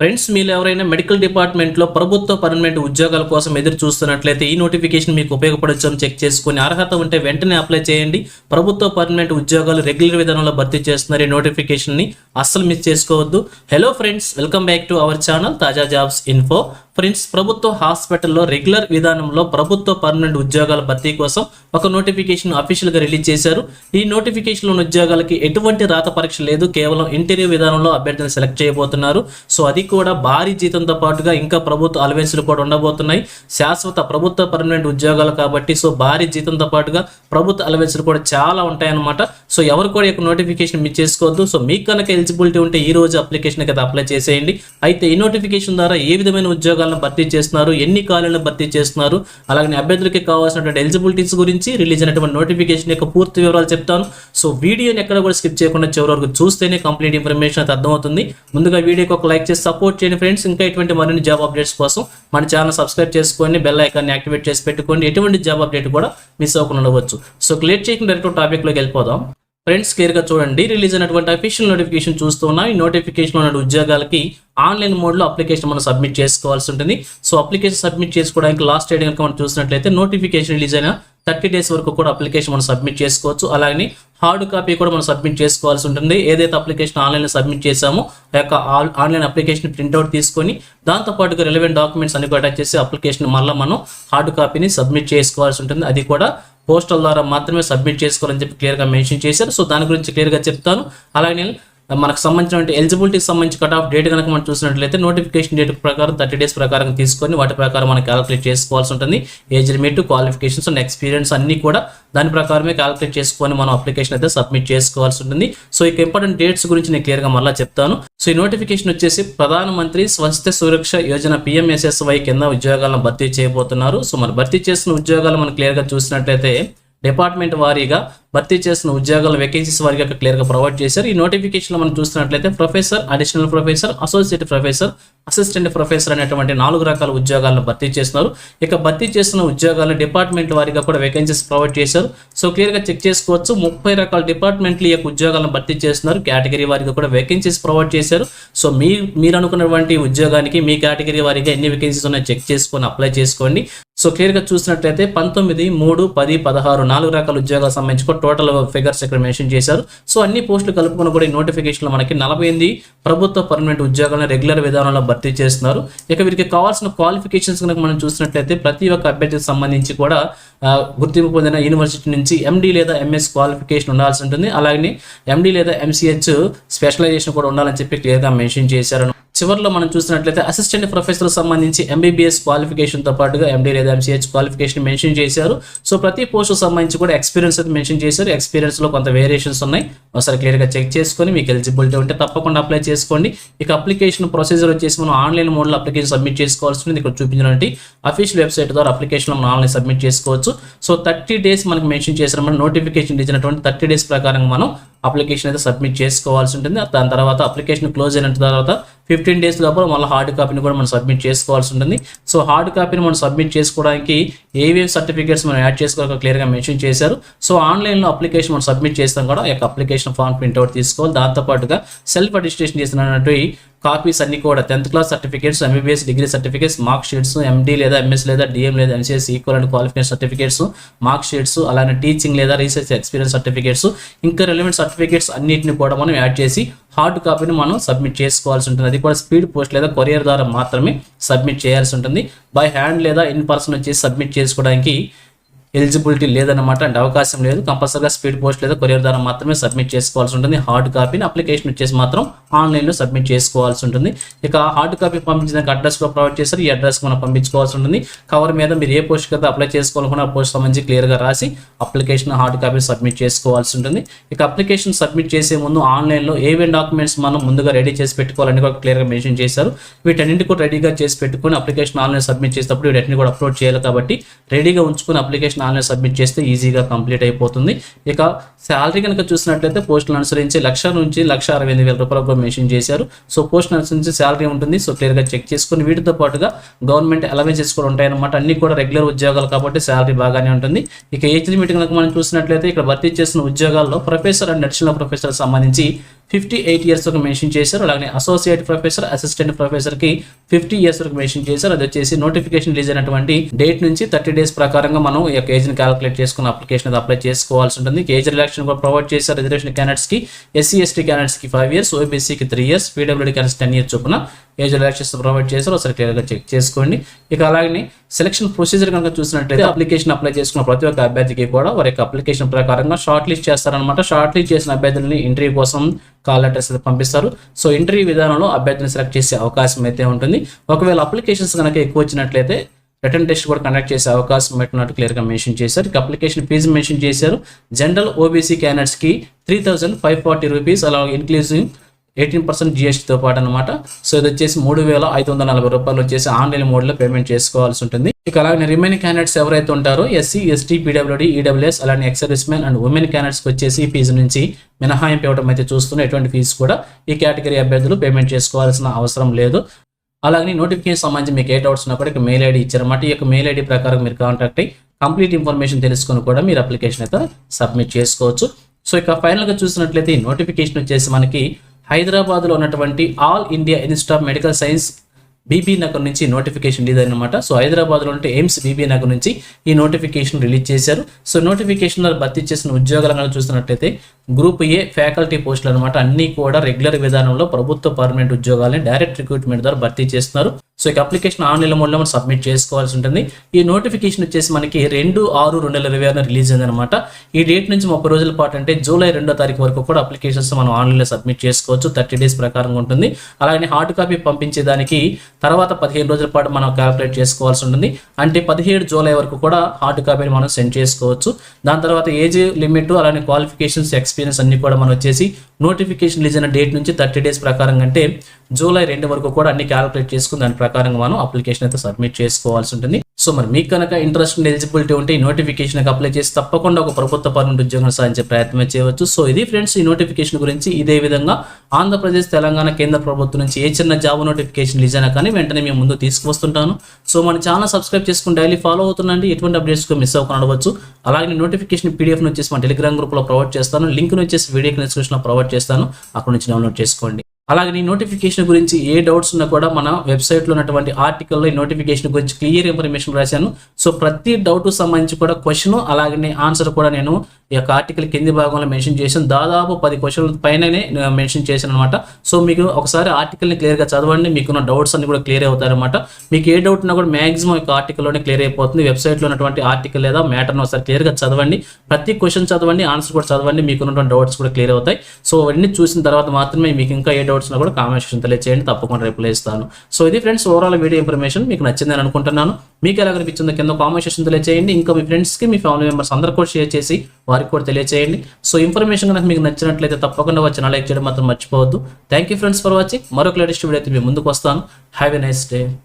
Friends, మీరు ఎవరైనా medical డిపార్ట్మెంట్లో ప్రభుత్వ పర్మనెంట్ ఉద్యోగాల కోసం ఎదురు చూస్తున్నట్లయితే ఈ నోటిఫికేషన్ మీకు ఉపయోగపడొచ్చు అని చెక్ చేసుకుని అర్హత ఉంటే వెంటనే అప్లై చేయండి. ప్రభుత్వ పర్మనెంట్ ఉద్యోగాలు రెగ్యులర్ విధానంలో భర్తీ చేస్తున్నారు. ఈ నోటిఫికేషన్ని అస్సలు మిస్ చేసుకోవద్దు. Hello friends, welcome back to our channel తాజా జాబ్స్ ఇన్ఫో. ఫ్రెండ్స్, ప్రభుత్వ హాస్పిటల్లో రెగ్యులర్ విధానంలో ప్రభుత్వ పర్మనెంట్ ఉద్యోగాల భర్తీ కోసం ఒక నోటిఫికేషన్ అఫీషియల్గా రిలీజ్ చేశారు. ఈ నోటిఫికేషన్లోని ఉద్యోగాలకి ఎటువంటి రాత పరీక్ష లేదు, కేవలం ఇంటర్వ్యూ విధానంలో అభ్యర్థిని సెలెక్ట్ చేయబోతున్నారు. సో అది కూడా భారీ జీతంతో పాటుగా ఇంకా ప్రభుత్వ అలవెన్స్లు కూడా ఉండబోతున్నాయి. శాశ్వత ప్రభుత్వ పర్మనెంట్ ఉద్యోగాలు కాబట్టి సో భారీ జీతంతో పాటుగా ప్రభుత్వ అలవెన్స్లు కూడా చాలా ఉంటాయన్నమాట. సో ఎవరు కూడా ఈ నోటిఫికేషన్ మిస్ చేసుకోవద్దు. సో మీకు కనుక ఎలిజిబిలిటీ ఉంటే ఈ రోజు అప్లికేషన్ అయితే అప్లై చేసేయండి. అయితే ఈ నోటిఫికేషన్ ద్వారా ఏ విధమైన ఉద్యోగాలను భర్తీ చేస్తున్నారు, ఎన్ని ఖాళీలను భర్తీ చేస్తున్నారు, అలాగే అభ్యర్థులకి కావాల్సినటువంటి ఎలిజిబిలిటీస్ గురించి రిలీజ్ అయినటువంటి నోటిఫికేషన్ యొక్క పూర్తి వివరాలు చెప్తాను. సో వీడియోని ఎక్కడ కూడా స్కిప్ చేయకుండా చివరి వరకు చూస్తేనే కంప్లీట్ ఇన్ఫర్మేషన్ అయితే అర్థమవుతుంది. ముందుగా వీడియోకి ఒక లైక్ చేసి సపోర్ట్ చేయండి ఫ్రెండ్స్. ఇంకా ఇటువంటి మరిన్ని జాబ్ అప్డేట్స్ కోసం మన ఛానల్ సబ్స్క్రైబ్ చేసుకొని బెల్ ఐకాన్ని యాక్టివేట్ చేసి పెట్టుకోండి. ఎటువంటి జాబ్ అప్డేట్ కూడా మిస్ అవ్వకుండా ఉండవచ్చు. సో క్లియర్ చేయకుండా డైరెక్ట్ టాపిక్లోకి వెళ్ళిపోదాం. ఫ్రెండ్స్, క్లియర్గా చూడండి, రిలీజ్ అయినటువంటి అఫీషియల్ నోటిఫికేషన్ చూస్తున్నాం. ఈ నోటిఫికేషన్ ఉన్న ఉద్యోగాలకి ఆన్లైన్ మోడ్లో అప్లికేషన్ మనం సబ్మిట్ చేసుకోవాల్సి ఉంటుంది. సో అప్లికేషన్ సబ్మిట్ చేసుకోవడానికి లాస్ట్ డేట్ కనుక మనం చూసినట్లయితే నోటిఫికేషన్ రిలీజ్ అయిన 30 days వరకు కూడా అప్లికేషన్ మనం సబ్మిట్ చేసుకోవచ్చు. అలాగే హార్డ్ కాపీ కూడా మనం సబ్మిట్ చేసుకోవాల్సి ఉంటుంది. ఏదైతే అప్లికేషన్ ఆన్లైన్లో సబ్మిట్ చేసామో ఆ యొక్క ఆన్లైన్ అప్లికేషన్ ప్రింట్అవుట్ తీసుకొని దాంతోపాటుగా రిలవెంట్ డాక్యుమెంట్స్ అన్ని అటాచ్ చేసి అప్లికేషన్ మళ్ళీ మనం హార్డ్ కాపీని సబ్మిట్ చేసుకోవాల్సి ఉంటుంది. అది కూడా పోస్టల్ ద్వారా మాత్రమే సబ్మిట్ చేసుకోవాలని చెప్పి క్లియర్గా మెన్షన్ చేశారు. సో దాని గురించి క్లియర్గా చెప్తాను. అలాగే మనకు సంబంధించిన ఎలిజిబిలిటీకి సంబంధించి కట్ ఆఫ్ డేట్ కనుక మనం చూసినట్లయితే నోటిఫికేషన్ డేట్ ప్రకారం 30 days ప్రకారం తీసుకొని వాటి ప్రకారం మనం క్యాలిక్యులేట్ చేసుకోవాల్సి ఉంటుంది. Age limit, qualifications and experience అన్ని కూడా దాని ప్రకారమే క్యాలిక్యులేట్ చేసుకొని మనం అప్లికేషన్ అయితే సబ్మిట్ చేసుకోవాల్సి ఉంటుంది. సో ఇక ఇంపార్టెంట్ డేట్స్ గురించి నేను క్లియర్గా మళ్ళీ చెప్తాను. సో ఈ నోటిఫికేషన్ వచ్చేసి ప్రధానమంత్రి స్వాస్థ్య సురక్ష యోజన PMSSY కింద ఉద్యోగాలను భర్తీ చేయబోతున్నారు. సో మరి భర్తీ చేసిన ఉద్యోగాలు మనం క్లియర్గా చూసినట్లయితే డిపార్ట్మెంట్ వారీగా భర్తీ చేసిన ఉద్యోగాల వేకెన్సీస్ వారిగా క్లియర్గా ప్రొవైడ్ చేశారు. ఈ నోటిఫికేషన్లో మనం చూసినట్లయితే professor, additional professor, associate professor, assistant professor అనేటువంటి 4 రకాల ఉద్యోగాలను భర్తీ చేస్తున్నారు. ఇక భర్తీ చేసిన ఉద్యోగాలను డిపార్ట్మెంట్ వారీగా కూడా వేకెన్సీస్ ప్రొవైడ్ చేశారు. సో క్లియర్గా చెక్ చేసుకోవచ్చు. 30 రకాల డిపార్ట్మెంట్లు ఈ యొక్క ఉద్యోగాలను భర్తీ చేస్తున్నారు. కేటగిరీ వారీగా కూడా వేకెన్సీస్ ప్రొవైడ్ చేశారు. సో మీరు అనుకున్నటువంటి ఉద్యోగానికి మీ కేటగిరీ వారీగా ఎన్ని వేకెన్సీస్ ఉన్నాయో చెక్ చేసుకొని అప్లై చేసుకోండి. సో క్లియర్గా చూసినట్లయితే 19, 3, 10, 16 4 రకాల ఉద్యోగాలకు సంబంధించి టోటల్ ఫిగర్స్ ఇక్కడ మెన్షన్ చేశారు. సో అన్ని పోస్టులు కలుపుకొని కూడా ఈ నోటిఫికేషన్లో మనకి 48 ప్రభుత్వ పర్మనెంట్ ఉద్యోగాలను రెగ్యులర్ విధానంలో భర్తీ చేస్తున్నారు. ఇక వీరికి కావాల్సిన క్వాలిఫికేషన్స్ కనుక మనం చూసినట్లయితే ప్రతి ఒక్క అభ్యర్థికి సంబంధించి కూడా గుర్తింపు పొందిన యూనివర్సిటీ నుంచి MD లేదా MS క్వాలిఫికేషన్ ఉండాల్సి ఉంటుంది. అలాగే MD లేదా MCH స్పెషలైజేషన్ కూడా ఉండాలని చెప్పి క్లియర్గా మెన్షన్ చేశారు. చివరిలో మనం చూసినట్లయితే అసిస్టెంట్ ప్రొఫెసర్ సంబంధించి MBBS క్వాలిఫికేషన్తో పాటుగా MD లేదా MCH క్వాలిఫికేషన్ మెన్షన్ చేశారు. సో ప్రతి పోస్టు సంబంధించి కూడా ఎక్స్పీరియన్స్ అయితే మెన్షన్ చేశారు. ఎక్స్పీరియన్స్లో కొంత వేరియేషన్స్ ఉన్నాయి. ఒకసారి క్లియర్గా చెక్ చేసుకొని మీకు ఎలిజిబిలిటీ ఉంటే తప్పకుండా అప్లై చేసుకోండి. ఇక అప్లికేషన్ ప్రొసీజర్ వచ్చేసి మనం ఆన్లైన్ మోడ్లో అప్లికేషన్ సబ్మిట్ చేసుకోవాల్సి ఉంటుంది. ఇక్కడ చూపించినటువంటి అఫీషియల్ వెబ్సైట్ ద్వారా అప్లికేషన్ మనం ఆన్లైన్ సబ్మిట్ చేసుకోవచ్చు. సో 30 days మనకు మెన్షన్ చేసిన మన నోటిఫికేషన్ ఇచ్చినటువంటి 30 days ప్రకారం మనం అప్లికేషన్ అయితే సబ్మిట్ చేసుకోవాల్సి ఉంటుంది. దాని తర్వాత అప్లికేషన్ క్లోజ్ అయిన తర్వాత 15 days లోపల మళ్ళీ హార్డ్ కాపీని కూడా మనం సబ్మిట్ చేసుకోవాల్సి ఉంటుంది. సో హార్డ్ కాపీని మనం సబ్మిట్ చేసుకోవడానికి ఏవేవి సర్టిఫికేట్స్ మనం యాడ్ చేసుకోవాలో క్లియర్గా మెన్షన్ చేశారు. సో ఆన్లైన్లో అప్లికేషన్ మనం సబ్మిట్ చేస్తాం కూడా ఈ యొక్క అప్లికేషన్ ఫామ్ ప్రింట్అవుట్ తీసుకోవాలి. దాంతోపాటుగా సెల్ఫ్ అటెస్టేషన్ చేసినటువంటి కాపీస్ అన్ని కూడా 10th class certificates, MBBS degree certificates, mark sheets, MD లేదా MS లేదా DM లేదా MCS equal and qualification certificates, mark sheets, అలానే టీచింగ్ లేదా రీసెర్చ్ ఎక్స్పీరియన్స్ సర్టిఫికేట్స్, ఇంకా రిలవెంట్ సర్టిఫికేట్స్ అన్నింటిని కూడా మనం యాడ్ చేసి హార్డ్ కాపీని మనం సబ్మిట్ చేసుకోవాల్సి ఉంటుంది. అది కూడా స్పీడ్ పోస్ట్ లేదా కొరియర్ ద్వారా మాత్రమే సబ్మిట్ చేయాల్సి ఉంటుంది. బై హ్యాండ్ లేదా ఇన్ పర్సన్ వచ్చేసి సబ్మిట్ చేసుకోవడానికి ఎలిజిబిలిటీ లేదన్నమాట, అంటే అవకాశం లేదు. కంపల్సరీగా స్పీడ్ పోస్ట్ లేదా కొరియర్ ద్వారా మాత్రమే సబ్మిట్ చేసుకోవాల్సి ఉంటుంది. హార్డ్ కాపీని అప్లికేషన్ వచ్చేసి మాత్రం ఆన్లైన్లో సబ్మిట్ చేసుకోవాల్సి ఉంటుంది. ఇక హార్డ్ కాపీ పంపించడానికి అడ్రస్ కూడా ప్రొవైడ్ చేస్తారు. ఈ అడ్రస్కి మనం పంపించుకోవాల్సి ఉంటుంది. కవర్ మీద మీరు ఏ పోస్ట్కి అయితే అప్లై చేసుకోవాలనుకున్న ఆ పోస్ట్ సంబంధించి క్లియర్గా రాసి అప్లికేషన్ హార్డ్ కాపీ సబ్మిట్ చేసుకోవాల్సి ఉంటుంది. ఇక అప్లికేషన్ సబ్మిట్ చేసే ముందు ఆన్లైన్లో ఏవేం డాక్యుమెంట్స్ మనం ముందుగా రెడీ చేసి పెట్టుకోవాలని కూడా క్లియర్గా మెన్షన్ చేశారు. వీటన్నింటి కూడా రెడీగా చేసి పెట్టుకుని అప్లికేషన్ ఆన్లైన్ సబ్మిట్ చేసేటప్పుడు వీటన్నింటిని కూడా అప్లోడ్ చేయాలి. కాబట్టి రెడీగా ఉంచుకుని అప్లికేషన్ ఆన్లైన్ సబ్మిట్ చేస్తే ఈజీగా కంప్లీట్ అయిపోతుంది. ఇక శాలరీ కనుక చూసినట్లయితే పోస్టులను అనుసరించి 1,00,000 నుంచి 1,65,000 రూపాయలు మెన్షన్ చేశారు. సో పోస్టులను అనుసరించి శాలరీ ఉంటుంది. సో క్లియర్గా చెక్ చేసుకుని వీటితో పాటుగా గవర్నమెంట్ అలవెన్సెస్ కూడా ఉంటాయన్నమాట. అన్ని కూడా రెగ్యులర్ ఉద్యోగాలు కాబట్టి శాలరీ బాగానే ఉంటుంది. ఇక ఏజ్ లిమిట్ కనుక మనం చూసినట్లయితే ఇక్కడ భర్తీ చేసిన ఉద్యోగాల్లో ప్రొఫెసర్ అండ్ అడిషనల్ ప్రొఫెసర్ సంబంధించి 58 ఇయర్స్ వరకు మెన్షన్ చేశారు. అలాగే అసోసియేట్ ప్రొఫెసర్, అసిస్టెంట్ ప్రొఫెసర్కి 50 ఇయర్స్ వరకు మెన్షన్ చేశారు. అది వచ్చేసి నోటిఫికేషన్ రిలీజ్ అయినటువంటి డేట్ నుంచి 30 డేస్ ప్రకారంగా మనం ఈ యొక్క ఏజ్ని క్యాలిక్యులేట్ చేసుకుని అప్లికేషన్ అది అప్లై చేసుకోవాల్సి ఉంటుంది. ఏజ్ రిలాక్షన్ కూడా ప్రొవైడ్ చేశారు. రిజర్వేషన్ క్యాండిడేట్స్కి, ఎస్సీ ఎస్టీ క్యాండిడేట్స్కి 5 ఇయర్స్, ఓబీసీకి 3 ఇయర్స్, పీడబ్ల్యూడీ క్యాండిడేట్స్ 10 ఇయర్స్ చొప్పున ఏజ్ రిలాక్సేషన్ ప్రొవైడ్ చేశారు. ఒకసారి క్లియర్గా చెక్ చేసుకోండి. ఇక అలాగే సెలక్షన్ ప్రొసీజర్ కనుక చూసినట్లయితే అప్లికేషన్ అప్లై చేసుకున్న ప్రతి ఒక్క అభ్యర్థికి కూడా వారి యొక్క అప్లికేషన్ ప్రకారంగా షార్ట్ లిస్ట్ చేస్తారనమాట. షార్ట్ లిస్ట్ చేసిన అభ్యర్థులని ఇంటర్వ్యూ కోసం కాల్ లెటర్స్ పంపిస్తారు. సో ఇంటర్వ్యూ విధానంలో అభ్యర్థిని సెలెక్ట్ చేసే అవకాశం అయితే ఉంటుంది. ఒకవేళ అప్లికేషన్స్ కనుక ఎక్కువ వచ్చినట్లయితే రిటర్న్ టెస్ట్ కూడా కండక్ట్ చేసే అవకాశం పెట్టినట్టు క్లియర్గా మెన్షన్ చేశారు. ఇక అప్లికేషన్ ఫీజు మెన్షన్ చేశారు. జనరల్ ఓబీసీ క్యాండిడేట్స్కి 3,540 రూపీస్, అలాగే ఇన్క్లూజివ్ 18% జిఎస్టీతో పాటు అనమాట. సో ఇది వచ్చేసి 3,540 రూపాయలు వచ్చేసి ఆన్లైన్ మోడ్లో పేమెంట్ చేసుకోవాల్సి ఉంటుంది. ఇక అలాగే రిమైనింగ్ క్యాండిడేట్స్ ఎవరైతే ఉంటారో ఎస్సీ ఎస్టీ పీడబ్ల్యూడీ ఈడబ్ల్యూఎస్ అలానే ex service men and women క్యాండిడేట్స్కి వచ్చేసి ఈ ఫీజు నుంచి మినహాయింపు ఇవ్వడం అయితే చూస్తున్న ఎటువంటి ఫీజు కూడా ఈ కేటగిరీ అభ్యర్థులు పేమెంట్ చేసుకోవాల్సిన అవసరం లేదు. అలాగే నోటిఫికేషన్ సంబంధించి మీకు ఏ డౌట్స్ ఉన్నా కూడా ఇక మెయిల్ ఐడి ఇచ్చారన్నమాట. ఈ యొక్క మెయిల్ ఐడి ప్రకారం మీరు కాంటాక్ట్ అయ్యి కంప్లీట్ ఇన్ఫర్మేషన్ తెలుసుకొని కూడా మీరు అప్లికేషన్ అయితే సబ్మిట్ చేసుకోవచ్చు. సో ఇక ఫైనల్గా చూసినట్లయితే ఈ నోటిఫికేషన్ వచ్చేసి మనకి హైదరాబాద్లో ఉన్నటువంటి all India institute of medical science Bibinagar నుంచి నోటిఫికేషన్ రిలీజ్ అనమాట. సో హైదరాబాద్లో ఉంటే ఎయిమ్స్ బీబీ నగర్ నుంచి ఈ నోటిఫికేషన్ రిలీజ్ చేశారు. సో నోటిఫికేషన్లో భర్తీ చేసిన ఉద్యోగాలను చూసినట్లయితే గ్రూప్ ఏ ఫ్యాకల్టీ పోస్టులు అనమాట. అన్నీ కూడా రెగ్యులర్ విధానంలో ప్రభుత్వ పర్మనెంట్ ఉద్యోగాలని డైరెక్ట్ రిక్రూట్మెంట్ ద్వారా భర్తీ చేస్తున్నారు. సో ఇక అప్లికేషన్ ఆన్లైన్ మోడ్లో మనం సబ్మిట్ చేసుకోవాల్సి ఉంటుంది. ఈ నోటిఫికేషన్ వచ్చేసి మనకి 2/6/2026 రిలీజ్ అయిందనమాట. ఈ డేట్ నుంచి 30 రోజుల పాటు అంటే జూలై 2వ తారీఖు వరకు కూడా అప్లికేషన్స్ మనం ఆన్లైన్లో సబ్మిట్ చేసుకోవచ్చు. 30 డేస్ ప్రకారంగా ఉంటుంది. అలాగే హార్డ్ కాపీ పంపించేదానికి తర్వాత 15 రోజుల పాటు మనం క్యాలిక్యులేట్ చేసుకోవాల్సి ఉంటుంది. అంటే 17 జూలై వరకు కూడా హార్డ్ కాపీని మనం సెండ్ చేసుకోవచ్చు. దాని తర్వాత ఏజ్ లిమిట్ అలానే క్వాలిఫికేషన్స్ ఎక్స్పీరియన్స్ అన్ని కూడా మనం వచ్చేసి నోటిఫికేషన్ రిలీజ్ అయిన డేట్ నుంచి 30 డేస్ ప్రకారంగా అంటే జూలై 2 వరకు కూడా అన్ని క్యాలిక్యులేట్ చేసుకుని దాని ప్రకారంగా మనం అప్లికేషన్ అయితే సబ్మిట్ చేసుకోవాల్సి ఉంటుంది. సో మరి మీకు కనుక ఇంట్రెస్ట్ అండ్ ఎలిజిబిలిటీ ఉంటే ఈ నోటిఫికేషన్కి అప్లై చేసి తప్పకుండా ఒక ప్రభుత్వ పర్మనెంట్ ఉద్యోగం సాధించే ప్రయత్నం చేయవచ్చు. సో ఇది ఫ్రెండ్స్ ఈ నోటిఫికేషన్ గురించి. ఇదే విధంగా ఆంధ్రప్రదేశ్, తెలంగాణ కేంద్ర ప్రభుత్వం నుంచి ఏ చిన్న జాబ్ నోటిఫికేషన్ రిలీజ్ అయినా కానీ వెంటనే మేము ముందు తీసుకువస్తుంటాను. సో మన ఛానల్ సబ్స్క్రైబ్ చేసుకుని డైలీ ఫాలో అవుతుండండి. ఎటువంటి అప్డేట్స్ మిస్ అవ్వకుండా అడవచ్చు. అలాగే నోటిఫికేషన్ పీడిఎఫ్ వచ్చేసి మన టెలిగ్రామ్ గ్రూప్లో ప్రొవైడ్ చేస్తాను. లింక్ వచ్చేసి వీడియో డిస్క్రిప్షన్లో ప్రొవైడ్ చేస్తాను. అక్కడ నుంచి డౌన్లోడ్ చేసుకోండి. అలాగే ఈ నోటిఫికేషన్ గురించి ఏ డౌట్స్ ఉన్నా కూడా మన వెబ్సైట్లో ఉన్నటువంటి ఆర్టికల్లో ఈ నోటిఫికేషన్ గురించి క్లియర్ ఇన్ఫర్మేషన్ రాశాను. సో ప్రతి డౌట్ సంబంధించి కూడా క్వశ్చన్ అలాగే ఆన్సర్ కూడా నేను ఈ యొక్క ఆర్టికల్ కింది భాగంలో మెన్షన్ చేశాను. దాదాపు 10 క్వశ్చన్ల పైననే మెన్షన్ చేశాను అనమాట. సో మీకు ఒకసారి ఆర్టికల్ని క్లియర్గా చదవండి. మీకున్న డౌట్స్ అన్ని కూడా క్లియర్ అవుతారనమాట. మీకు ఏ డౌట్ ఉన్నా కూడా మాక్సిమం ఈ ఆర్టికల్లోనే క్లియర్ అయిపోతుంది. వెబ్సైట్లో ఉన్నటువంటి ఆర్టికల్ లేదా మ్యాటర్ని ఒకసారి క్లియర్గా చదవండి. ప్రతి క్వశ్చన్ చదవండి, ఆన్సర్ కూడా చదవండి. మీకున్నటువంటి డౌట్స్ కూడా క్లియర్ అవుతాయి. సో అవన్నీ చూసిన తర్వాత మాత్రమే మీకు ఇంకా ఏ డౌట్స్ ఉన్నా కూడా కామెంట్ సెక్షన్ తెలియజేయండి. తప్పకుండా రిప్లై ఇస్తాను. సో ఇది ఫ్రెండ్స్ ఓవరాల్ వీడియో ఇన్ఫర్మేషన్ మీకు నచ్చిందని అనుకుంటున్నాను. మీకు ఎలా అనిపించిందో కింద కామెంట్ సెక్షన్ తెలియజేయండి. ఇంకా మీ ఫ్రెండ్స్కి, మీ ఫ్యామిలీ మెంబర్స్ అందరూ కూడా షేర్ చేసి వారికి కూడా తెలియజేయండి. సో ఇన్ఫర్మేషన్ కనుక మీకు నచ్చినట్లయితే తప్పకుండా వచ్చి లైక్ చేయడం మాత్రం మర్చిపోవద్దు. Thank you friends for watching. మరొక లేటెస్ట్ వీడియో అయితే మీ ముందుకు వస్తాను. Have a nice day.